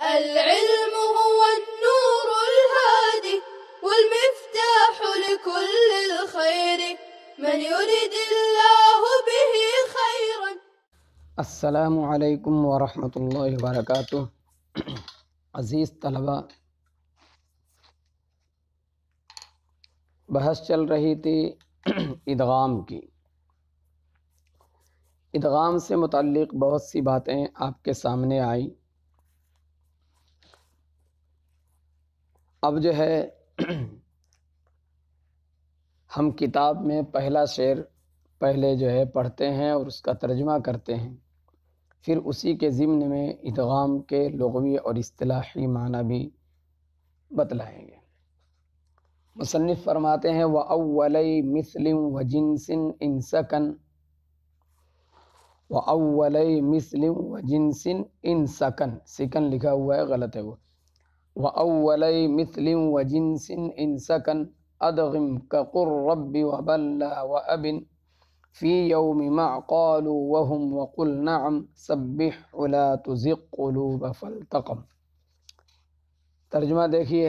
العلم هو النور الهادي والمفتاح لكل الخير من يرد الله به خيرا. السلام علیکم ورحمۃ اللہ وبرکاتہ۔ عزیز طلبہ، بحث چل رہی تھی ادغام کی۔ ادغام سے متعلق بہت سی باتیں آپ کے سامنے آئیں۔ اب جو ہے ہم کتاب میں پہلا شعر پہلے جو ہے پڑھتے ہیں اور اس کا ترجمہ کرتے ہیں، پھر اسی کے ضمن میں ادغام کے لغوی اور اصطلاحی معنی بھی بتلائیں گے۔ مصنف فرماتے ہیں وَأَوَّلَيْ مِثْلٍ وَجِنْسٍ إِنْ سَكَنَ وَأَوَّلَيْ مِثْلٍ وَجِنْسٍ إِنْ سَكَنَ، سکن لکھا ہوا ہے، غلط ہے وہ۔ وَأَوَّلَيْ مِثْلٍ وَجِنْسٍ إِنْ سَكَنَ أَدْغِمْ كَقُلْ رَبِّ وَبَلَّى وَأَبٍ فِي يَوْمِ مَعْ قَالُوا وَهُمْ وَقُلْ نَعَمْ سَبِّحْ لَا تُزِغْ قُلُوبَ فَالْتَقَمْ۔ ترجمہ دیکھیے،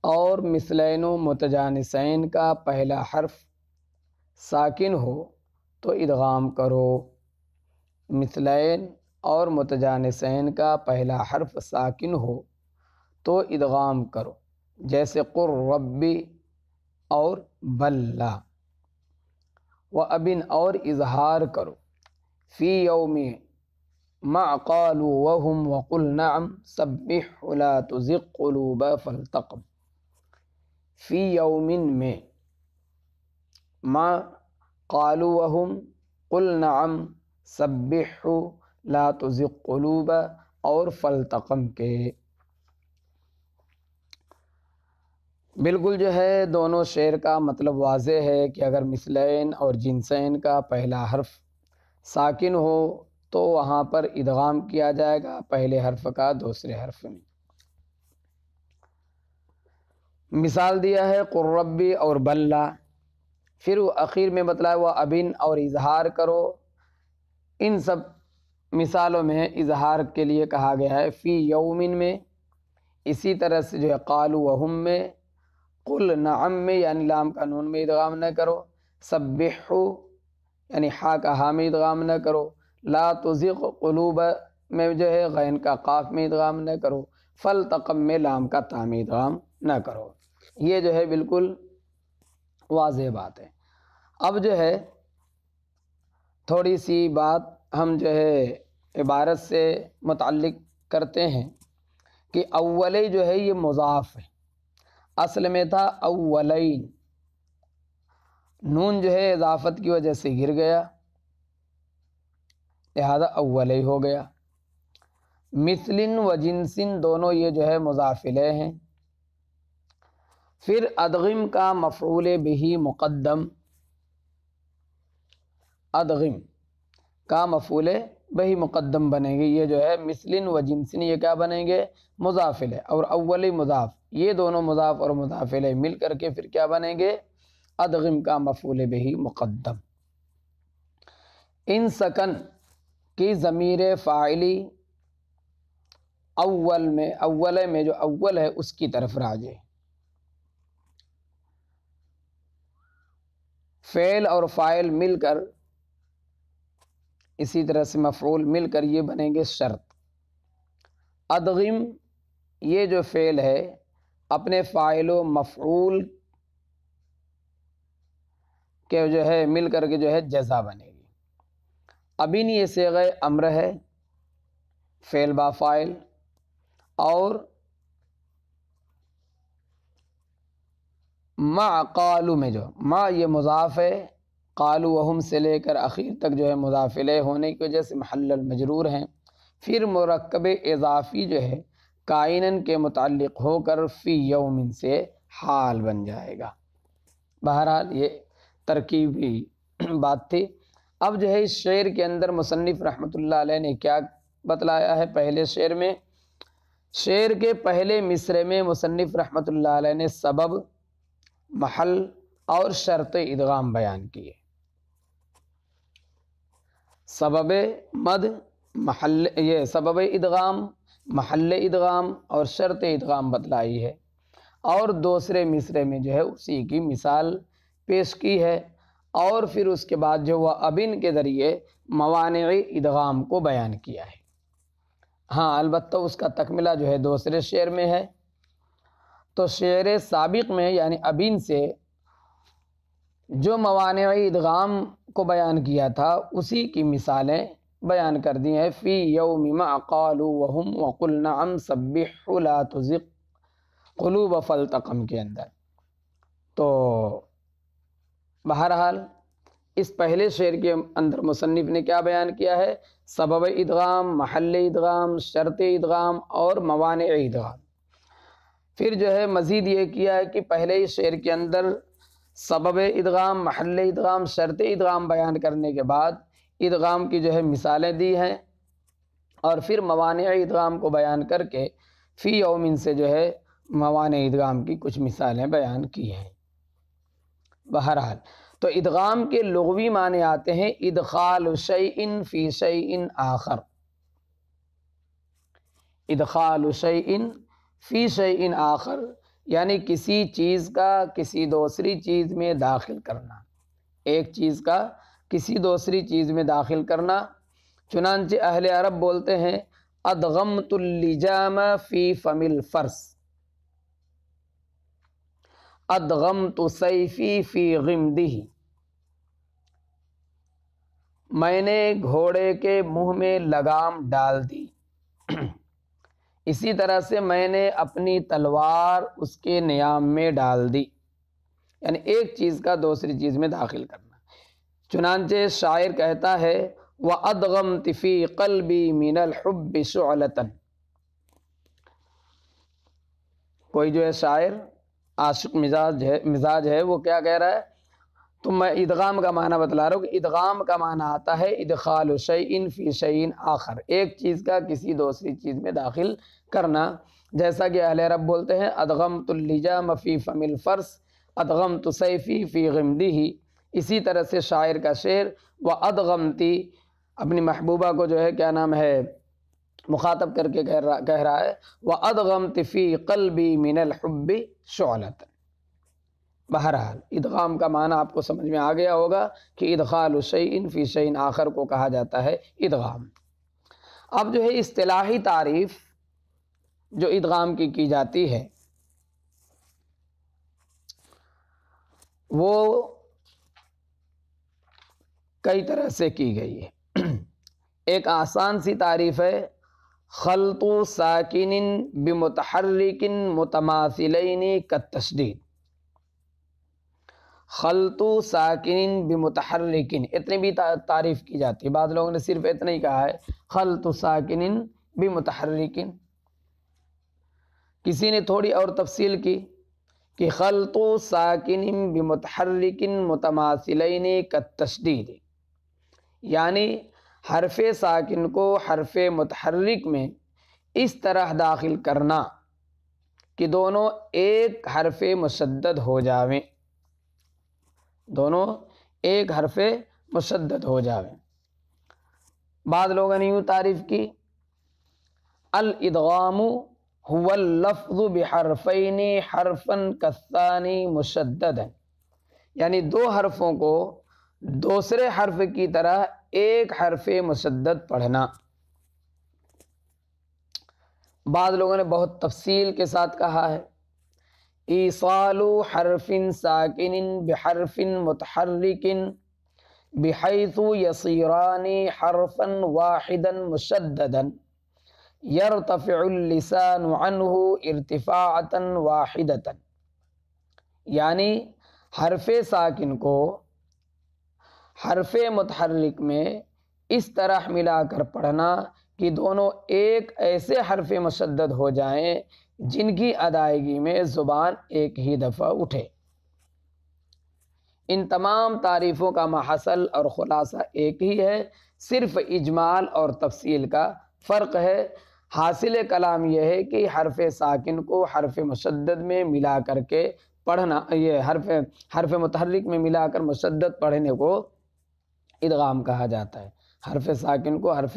اور مثلین و متجانسین کا پہلا حرف ساکن ہو تو ادغام کرو۔ مثلین اور متجانسین کا پہلا حرف ساکن ہو تو ادغام کرو، جیسے قر ربی اور بلا۔ وَأَبٍ اور اظہار کرو، فی یوم مع قالوا وهم وقل نعم سبح لا تزغ قلوب فالتقم۔ فی یومن میں، مع قالوا وهم قل نعم سبح لا تزغ قلوب اور فالتقم کے۔ بالکل جو ہے دونوں شعر کا مطلب واضح ہے کہ اگر مثلین اور جنسین کا پہلا حرف ساکن ہو تو وہاں پر ادغام کیا جائے گا پہلے حرف کا دوسرے حرف میں۔ مثال دیا ہے قر ربی اور بلا، پھر وہ اخیر میں بتلایا وہ ابن اور اظہار کرو۔ ان سب مثالوں میں اظہار کے لیے کہا گیا ہے فی یومن میں، اسی طرح سے جو ہے قالوا وہم میں، قل نعم میں یعنی لام کا نون میں ادغام نہ کرو، سبحو یعنی ہا کا ہا میں ادغام نہ کرو، لا تزغ قلوب میں جو ہے غین کا قاف میں ادغام نہ کرو، فالتقم میں لام کا تا میں ادغام نہ کرو۔ یہ جو ہے بالکل واضح بات ہے۔ اب جو ہے تھوڑی سی بات ہم جو ہے عبارت سے متعلق کرتے ہیں کہ اولی جو ہے یہ مضاف ہے، اصل میں تھا اولین، نون جو ہے اضافت کی وجہ سے گر گیا لہذا اولی ہو گیا۔ مثلن و جنسن دونوں یہ جو ہے مضافلے ہیں۔ پھر ادغم کا مفعول بہ مقدم، ادغم کا مفعول بہ مقدم بنیں گے، یہ جو ہے مثلن و جنسن یہ کیا بنیں گے؟ مضافلے، اور اولی مضاف، یہ دونوں مضاف اور مضافلے مل کر کے پھر کیا بنیں گے؟ ادغم کا مفعول بہ مقدم۔ ان سکن کی ضمیر فاعلی اول میں، اولے میں جو اول ہے اس کی طرف راجع، فعل اور فاعل مل کر اسی طرح سے مفعول مل کر یہ بنیں گے شرط۔ ادغم یہ جو فعل ہے اپنے فاعل و مفعول کے جو ہے مل کر کے جو ہے جزا بنے گی۔ ابن یہ صیغہ امر ہے، فعل با فاعل، اور مع قالوا میں جو مع یہ مضاف ہے، قالوا وہم سے لے کر اخیر تک جو ہے مضاف الیہ ہونے کی وجہ سے محل المجرور ہیں۔ پھر مرکب اضافی جو ہے کائنن کے متعلق ہو کر فی یومن سے حال بن جائے گا۔ بہرحال یہ ترکیبی بات تھی۔ اب جو ہے اس شعر کے اندر مصنف رحمۃ اللہ علیہ نے کیا بتلایا ہے؟ پہلے شعر میں، شعر کے پہلے مصرعے میں مصنف رحمۃ اللہ علیہ نے سبب، محل اور شرط ادغام بیان کیے۔ سبب مد، یہ سبب ادغام، محل ادغام اور شرط ادغام بتلائی ہے، اور دوسرے مصرے میں جو ہے اسی کی مثال پیش کی ہے، اور پھر اس کے بعد جو وہ ابن کے ذریعے موانع ادغام کو بیان کیا ہے۔ ہاں البتہ اس کا تکملہ جو ہے دوسرے شعر میں ہے۔ تو شعر سابق میں یعنی ابن سے جو موانع ادغام کو بیان کیا تھا اسی کی مثالیں بیان کر دی ہیں۔ فی یوم ما قالوا وہم وقل نعم سبح لا تزغ قلوب فالتقم کے اندر۔ تو بہرحال اس پہلے شعر کے اندر مصنف نے کیا بیان کیا ہے؟ سبب ادغام، محل ادغام، شرط ادغام اور موانع ادغام۔ پھر جو ہے مزید یہ کیا ہے کہ پہلے ہی شعر کے اندر سبب ادغام، محل ادغام، شرط ادغام بیان کرنے کے بعد ادغام کی جو ہے مثالیں دی ہیں، اور پھر موانع ادغام کو بیان کر کے فی یومن سے جو ہے موانع ادغام کی کچھ مثالیں بیان کی ہیں۔ بہرحال تو ادغام کے لغوی معنی آتے ہیں ادخال شیء فی شیء آخر، ادخال شیء فی شیء آخر یعنی کسی چیز کا کسی دوسری چیز میں داخل کرنا، ایک چیز کا کسی دوسری چیز میں داخل کرنا۔ چنانچہ اہل عرب بولتے ہیں ادغمت اللجام فی فم الفرس، ادغمت سیفی فی غمدہ، میں نے گھوڑے کے منہ میں لگام ڈال دی۔ اسی طرح سے میں نے اپنی تلوار اس کے نیام میں ڈال دی، یعنی ایک چیز کا دوسری چیز میں داخل کرنا۔ چنانچہ شاعر کہتا ہے وَأَدْغَمْتِ فِي قَلْبِي مِنَ الْحُبِّ شُعْلَةً، کوئی جو ہے شاعر عاشق مزاج ہے وہ کیا کہہ رہا ہے؟ تو میں ادغام کا معنی بتلا رہا ہوں کہ ادغام کا معنی آتا ہے ادخال شیء فی شیء آخر، ایک چیز کا کسی دوسری چیز میں داخل کرنا، جیسا کہ اہل عرب بولتے ہیں ادغمت اللجام فی فم الفرس ادغمت سیفی فی غمدہ۔ اسی طرح سے شاعر کا شعر وادغمتی اپنی محبوبہ کو جو ہے کیا نام ہے مخاطب کر کے کہہ رہا ہے وادغمت فی قلبی من الحب شعلۃ۔ بہرحال ادغام کا معنی آپ کو سمجھ میں آ گیا ہوگا کہ ادخال شیء فی شیء آخر کو کہا جاتا ہے ادغام۔ اب جو ہے اصطلاحی تعریف جو ادغام کی جاتی ہے وہ کئی طرح سے کی گئی ہے۔ ایک آسان سی تعریف ہے خلط ساکن بمتحرک متماثلین کالتشدید، خلط ساکن بمتحرک، اتنی بھی تعریف کی جاتی ہے، بعض لوگوں نے صرف اتنا ہی کہا ہے خلط ساکن بمتحرک، کسی نے تھوڑی اور تفصیل کی کہ خلط ساکن بمتحرک متماثلین کالتشدید، یعنی حرف ساکن کو حرف متحرک میں اس طرح داخل کرنا کہ دونوں ایک حرف مشدد ہو جاویں، دونوں ایک حرف مشدد ہو جاویں۔ بعض لوگوں نے یوں تعریف کی الادغام هو اللفظ بحرفین حرفا کالثانی مشددا، یعنی دو حرفوں کو دوسرے حرف کی طرح ایک حرف مشدد پڑھنا۔ بعض لوگوں نے بہت تفصیل کے ساتھ کہا ہے ایصال حرف ساکن بحرف متحرک بحیث یصیران حرفا واحدا مشددا یرتفع اللسان عنہ ارتفاعتا واحدتا، یعنی حرف ساکن کو حرف متحرک میں اس طرح ملا کر پڑھنا کہ دونوں ایک ایسے حرف مشدد ہو جائیں جن کی ادائیگی میں زبان ایک ہی دفعہ اٹھے۔ ان تمام تعریفوں کا محصل اور خلاصہ ایک ہی ہے، صرف اجمال اور تفصیل کا فرق ہے۔ حاصل کلام یہ ہے کہ حرف ساکن کو حرف مشدد میں ملا کر کے پڑھنا، یہ حرف متحرک میں ملا کر مشدد پڑھنے کو ادغام کہا جاتا ہے۔ حرف ساکن کو حرف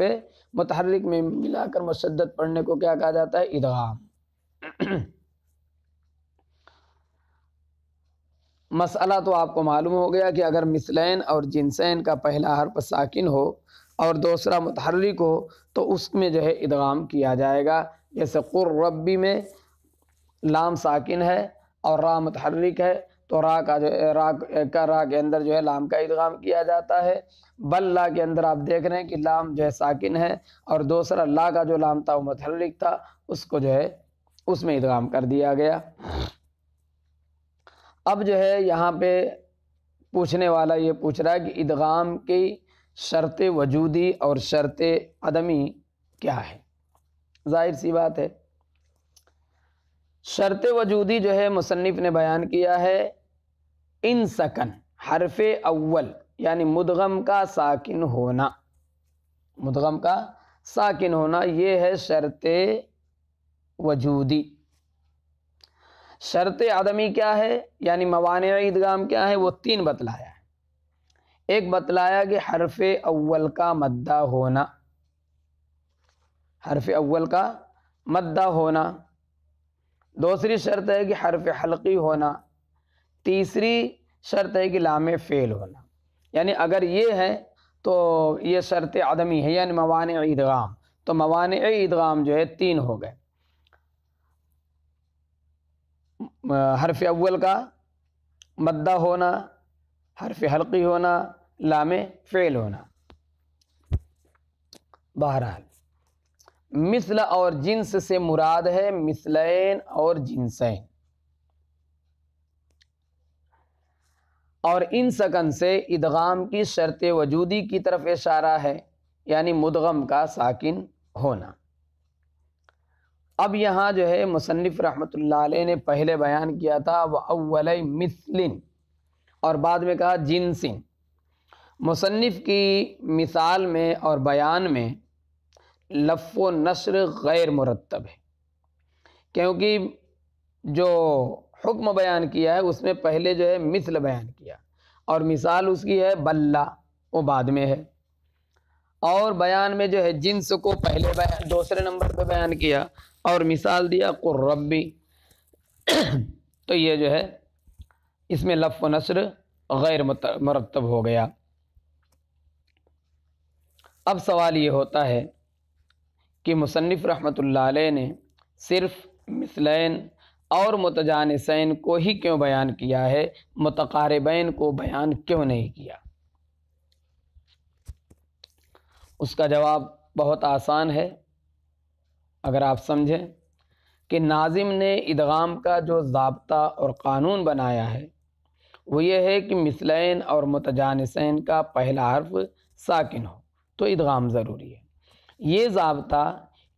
متحرک میں ملا کر مشدد پڑھنے کو کیا کہا جاتا ہے؟ ادغام۔ مسئلہ تو آپ کو معلوم ہو گیا کہ اگر مثلین اور جنسین کا پہلا حرف ساکن ہو اور دوسرا متحرک ہو تو اس میں جو ہے ادغام کیا جائے گا۔ جیسے قر ربی میں لام ساکن ہے اور را متحرک ہے تو را کے اندر جو ہے لام کا ادغام کیا جاتا ہے۔ بلا کے اندر آپ دیکھ رہے ہیں کہ لام جو ہے ساکن ہے اور دوسرا لا کا جو لام تھا وہ متحرک تھا، اس کو جو ہے اس میں ادغام کر دیا گیا۔ اب جو ہے یہاں پہ پوچھنے والا یہ پوچھ رہا ہے کہ ادغام کی شرط وجودی اور شرط عدمی کیا ہے؟ ظاہر سی بات ہے، شرط وجودی جو ہے مصنف نے بیان کیا ہے ان سکن، حرف اول یعنی مدغم کا ساکن ہونا، مدغم کا ساکن ہونا یہ ہے شرط وجودی۔ شرط عدمی کیا ہے یعنی موانع ادغام کیا ہے؟ وہ تین بتلایا ہے۔ ایک بتلایا کہ حرف اول کا مدہ ہونا، حرف اول کا مدہ ہونا، دوسری شرط ہے کہ حرف حلقی ہونا، تیسری شرط ہے کہ لام فعل ہونا۔ یعنی اگر یہ ہے تو یہ شرط عدمی ہے یعنی موانع ادغام، تو موانع ادغام جو ہے تین ہو گئے، حرف اول کا مدہ ہونا، حرف حلقی ہونا، لام فعل ہونا۔ بہرحال مثل اور جنس سے مراد ہے مثلین اور جنسین، اور ان سکن سے ادغام کی شرط وجودی کی طرف اشارہ ہے یعنی مدغم کا ساکن ہونا۔ اب یہاں جو ہے مصنف رحمۃ اللہ علیہ نے پہلے بیان کیا تھا وَأَوَّلِ مِثْلٍ اور بعد میں کہا جنسٍ۔ مصنف کی مثال میں اور بیان میں لف و نشر غیر مرتب ہے، کیونکہ جو حکم بیان کیا ہے اس میں پہلے جو ہے مثل بیان کیا اور مثال اس کی ہے بلّہ، وہ بعد میں ہے، اور بیان میں جو ہے جنس کو پہلے دوسرے نمبر پہ بیان کیا اور مثال دیا قر ربی۔ تو یہ جو ہے اس میں لف و نشر غیر مرتب ہو گیا۔ اب سوال یہ ہوتا ہے کہ مصنف رحمۃ اللہ علیہ نے صرف مثلین اور متجانسین کو ہی کیوں بیان کیا ہے، متقاربین کو بیان کیوں نہیں کیا؟ اس کا جواب بہت آسان ہے اگر آپ سمجھیں کہ ناظم نے ادغام کا جو ضابطہ اور قانون بنایا ہے وہ یہ ہے کہ مثلین اور متجانسین کا پہلا حرف ساکن ہو تو ادغام ضروری ہے۔ یہ ضابطہ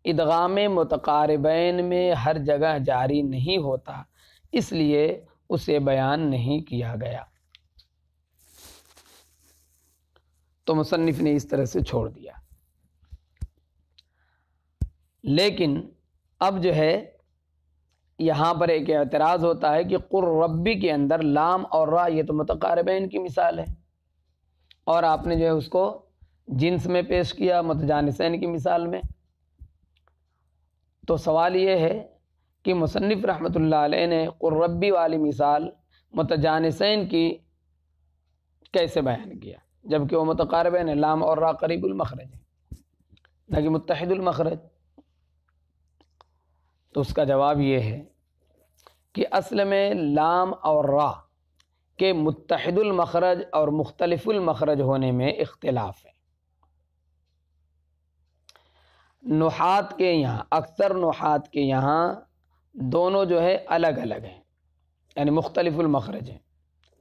ادغام متقاربین میں ہر جگہ جاری نہیں ہوتا، اس لیے اسے بیان نہیں کیا گیا، تو مصنف نے اس طرح سے چھوڑ دیا۔ لیکن اب جو ہے یہاں پر ایک اعتراض ہوتا ہے کہ قر ربی کے اندر لام اور را یہ تو متقاربین کی مثال ہے اور آپ نے جو ہے اس کو جنس میں پیش کیا متجانسین کی مثال میں، تو سوال یہ ہے کہ مصنف رحمۃ اللہ علیہ نے قر ربی والی مثال متجانسین کی کیسے بیان کیا جبکہ وہ متقاربین ہیں، لام اور را قریب المخرج ہے نہ کہ متحد المخرج؟ تو اس کا جواب یہ ہے کہ اصل میں لام اور را کے متحد المخرج اور مختلف المخرج ہونے میں اختلاف ہے۔ نحات کے یہاں، اکثر نحات کے یہاں دونوں جو ہے الگ الگ ہیں یعنی مختلف المخرج ہیں،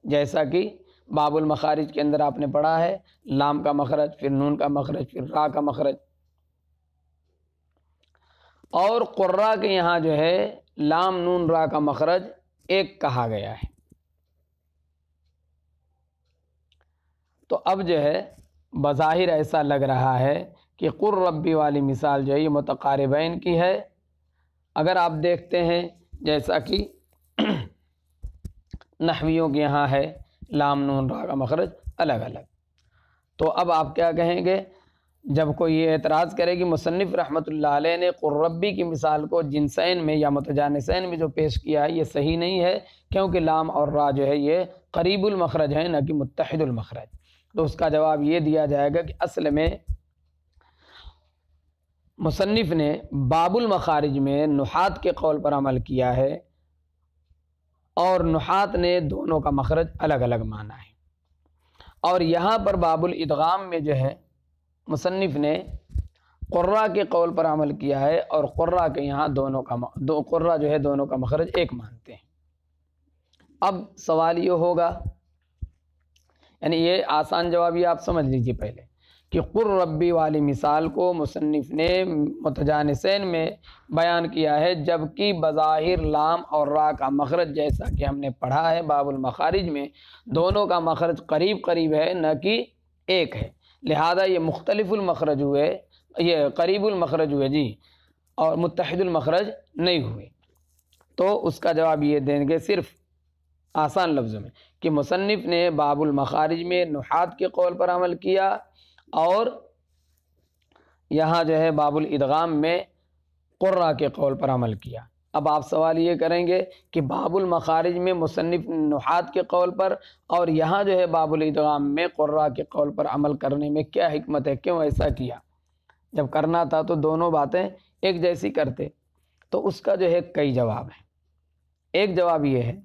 جیسا کہ باب المخارج کے اندر آپ نے پڑھا ہے لام کا مخرج، پھر نون کا مخرج، پھر را کا مخرج، اور قراء کے یہاں جو ہے لام نون را کا مخرج ایک کہا گیا ہے۔ تو اب جو ہے بظاہر ایسا لگ رہا ہے کہ قر ربی والی مثال جو ہے یہ متقاربین کی ہے۔ اگر آپ دیکھتے ہیں جیسا کہ نحویوں کے یہاں ہے لام نون را کا مخرج الگ الگ، تو اب آپ کیا کہیں گے؟ جب کوئی یہ اعتراض کرے کہ مصنف رحمۃ اللہ علیہ نے قربی کی مثال کو جنسین میں یا متجانسین میں جو پیش کیا ہے یہ صحیح نہیں ہے، کیونکہ لام اور را جو ہے یہ قریب المخرج ہیں نہ کہ متحد المخرج۔ تو اس کا جواب یہ دیا جائے گا کہ اصل میں مصنف نے باب المخارج میں نحات کے قول پر عمل کیا ہے، اور نحات نے دونوں کا مخرج الگ الگ مانا ہے، اور یہاں پر باب الادغام میں جو ہے مصنف نے قراء کے قول پر عمل کیا ہے، اور قراء کے یہاں قراء جو ہے دونوں کا مخرج ایک مانتے ہیں۔ اب سوال یہ ہوگا، یعنی یہ آسان جواب یہ آپ سمجھ لیجیے پہلے کہ قربی والی مثال کو مصنف نے متجانسین میں بیان کیا ہے، جبکہ بظاہر لام اور را کا مخرج جیسا کہ ہم نے پڑھا ہے باب المخارج میں دونوں کا مخرج قریب قریب ہے نہ کہ ایک ہے، لہذا یہ مختلف المخرج ہوئے، یہ قریب المخرج ہوئے جی، اور متحد المخرج نہیں ہوئے۔ تو اس کا جواب یہ دیں گے صرف آسان لفظوں میں کہ مصنف نے باب المخارج میں نحات کے قول پر عمل کیا، اور یہاں جو ہے باب الادغام میں قراء کے قول پر عمل کیا۔ اب آپ سوال یہ کریں گے کہ باب المخارج میں مصنف نحات کے قول پر اور یہاں جو ہے باب الادغام میں قراء کے قول پر عمل کرنے میں کیا حکمت ہے، کیوں ایسا کیا؟ جب کرنا تھا تو دونوں باتیں ایک جیسی کرتے۔ تو اس کا جو ہے کئی جواب ہیں۔ ایک جواب یہ ہے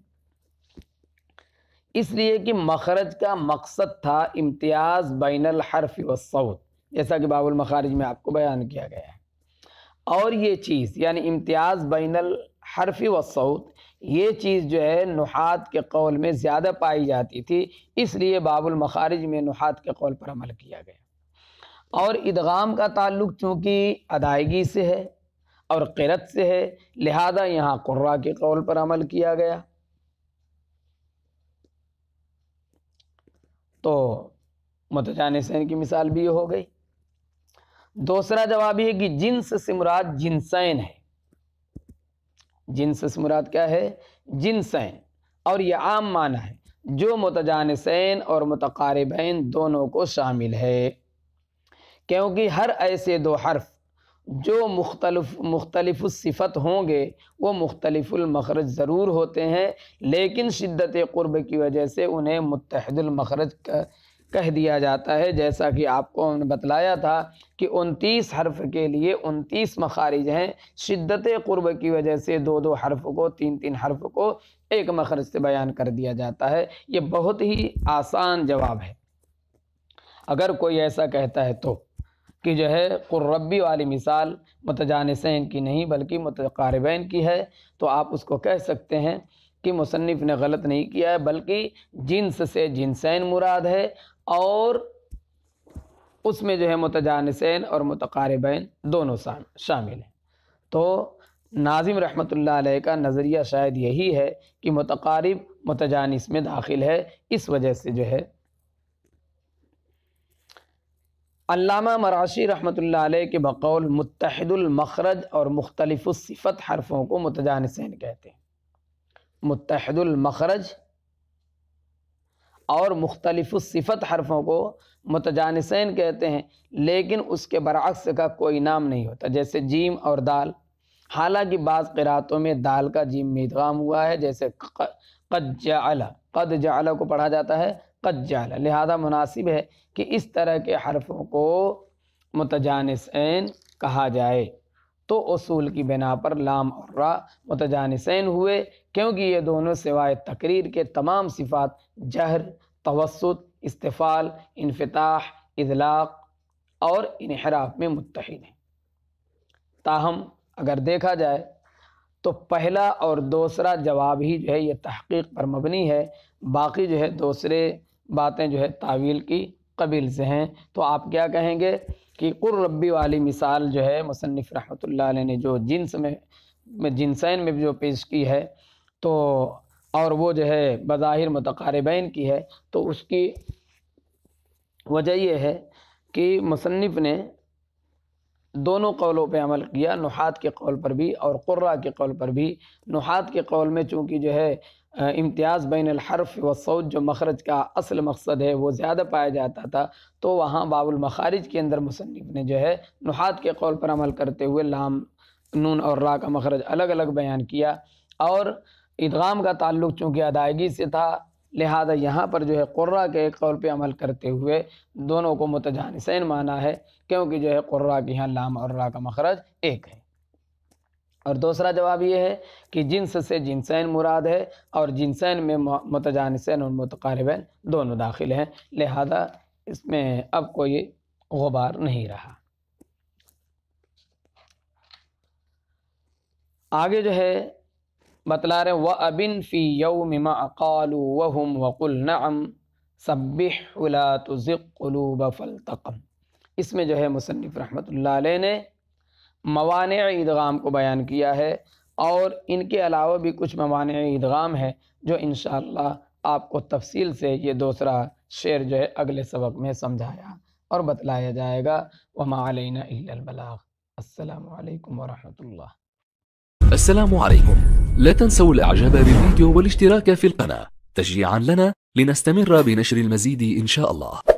اس لیے کہ مخرج کا مقصد تھا امتیاز بین الحرف والصوت، جیسا کہ باب المخارج میں آپ کو بیان کیا گیا ہے، اور یہ چیز یعنی امتیاز بین الحرف والصوت یہ چیز جو ہے نحات کے قول میں زیادہ پائی جاتی تھی، اس لیے باب المخارج میں نحات کے قول پر عمل کیا گیا۔ اور ادغام کا تعلق چونکہ ادائیگی سے ہے اور قرأت سے ہے، لہذا یہاں قراء کے قول پر عمل کیا گیا۔ تو متجانسین کی مثال بھی یہ ہو گئی۔ دوسرا جواب یہ کہ جنس سے مراد جنسین ہے۔ جنس سے مراد کیا ہے؟ جنسین، اور یہ عام معنی ہے جو متجانسین اور متقاربین دونوں کو شامل ہے، کیونکہ ہر ایسے دو حرف جو مختلف الصفت ہوں گے وہ مختلف المخرج ضرور ہوتے ہیں، لیکن شدت قرب کی وجہ سے انہیں متحد المخرج کہہ دیا جاتا ہے، جیسا کہ آپ کو ہم نے بتلایا تھا کہ 29 حرف کے لیے 29 مخارج ہیں، شدت قرب کی وجہ سے دو حرف کو 3 حرف کو ایک مخرج سے بیان کر دیا جاتا ہے۔ یہ بہت ہی آسان جواب ہے۔ اگر کوئی ایسا کہتا ہے تو کہ جو ہے قربی والی مثال متجانسین کی نہیں بلکہ متقاربین کی ہے، تو آپ اس کو کہہ سکتے ہیں کہ مصنف نے غلط نہیں کیا ہے، بلکہ جنس سے جنسین مراد ہے، اور اس میں جو ہے متجانسین اور متقاربین دونوں شامل ہیں۔ تو ناظم رحمۃ اللہ علیہ کا نظریہ شاید یہی ہے کہ متقارب متجانس میں داخل ہے، اس وجہ سے جو ہے علامہ مراشی رحمۃ اللہ علیہ کے بقول متحد المخرج اور مختلف الصفت حرفوں کو متجانسین کہتے ہیں۔ متحد المخرج اور مختلف الصفت حرفوں کو متجانسین کہتے ہیں، لیکن اس کے برعکس کا کوئی نام نہیں ہوتا، جیسے جیم اور دال۔ حالانکہ بعض قراتوں میں دال کا جیم میں ادغام ہوا ہے، جیسے قد جعل کو پڑھا جاتا ہے قد جعل، لہذا مناسب ہے کہ اس طرح کے حرفوں کو متجانسین کہا جائے۔ تو اصول کی بنا پر لام اور را متجانسین ہوئے، کیونکہ یہ دونوں سوائے تقریر کے تمام صفات جہر، توسط، استفال، انفتاح، اطلاق اور انحراف میں متحد ہیں۔ تاہم اگر دیکھا جائے تو پہلا اور دوسرا جواب ہی جو ہے یہ تحقیق پر مبنی ہے، باقی جو ہے دوسرے باتیں جو ہے تعویل کی قبیل سے ہیں۔ تو آپ کیا کہیں گے کہ قربی والی مثال جو ہے مصنف رحمۃ اللہ علیہ نے جو جنس میں جنسین میں جو پیش کی ہے، تو اور وہ جو ہے بظاہر متقاربین کی ہے، تو اس کی وجہ یہ ہے کہ مصنف نے دونوں قولوں پہ عمل کیا، نحات کے قول پر بھی اور قراء کے قول پر بھی۔ نحات کے قول میں چونکہ جو ہے امتیاز بین الحرف والصوت جو مخرج کا اصل مقصد ہے وہ زیادہ پایا جاتا تھا، تو وہاں باب المخارج کے اندر مصنف نے جو ہے نحات کے قول پر عمل کرتے ہوئے لام، نون اور را کا مخرج الگ الگ بیان کیا، اور ادغام کا تعلق چونکہ ادائیگی سے تھا لہذا یہاں پر جو ہے قراء کے ایک قول پہ عمل کرتے ہوئے دونوں کو متجانسین مانا ہے، کیونکہ جو ہے قراء کے یہاں لام اور را کا مخرج ایک ہے۔ اور دوسرا جواب یہ ہے کہ جنس سے جنسین مراد ہے، اور جنسین میں متجانسین اور متقاربین دونوں داخل ہیں، لہذا اس میں اب کوئی غبار نہیں رہا۔ آگے جو ہے بتلا رہے وَأَبِن فِي يَوْمِ مَا قَالُوا وَهُمْ وَقُلْ نَعَمْ سَبِّحْ وَلَا تُزِغْ قُلُوبَ فَالْتَقَمْ۔ اس میں جو ہے مصنف رحمۃ اللہ علیہ نے موانع ادغام کو بیان کیا ہے، اور ان کے علاوہ بھی کچھ موانع ادغام ہے جو انشاءاللہ آپ کو تفصیل سے یہ دوسرا شعر جو ہے اگلے سبق میں سمجھایا اور بتلایا جائے گا۔ وَمَا عَلَيْنَا إِلَّا الْبَلَاغُ۔ السلام علیکم ورحمۃ اللہ۔ السلام عليكم، لا تنسوا الاعجاب بالفيديو والاشتراك في القناة تشجيعا لنا لنستمر بنشر المزيد إن شاء الله.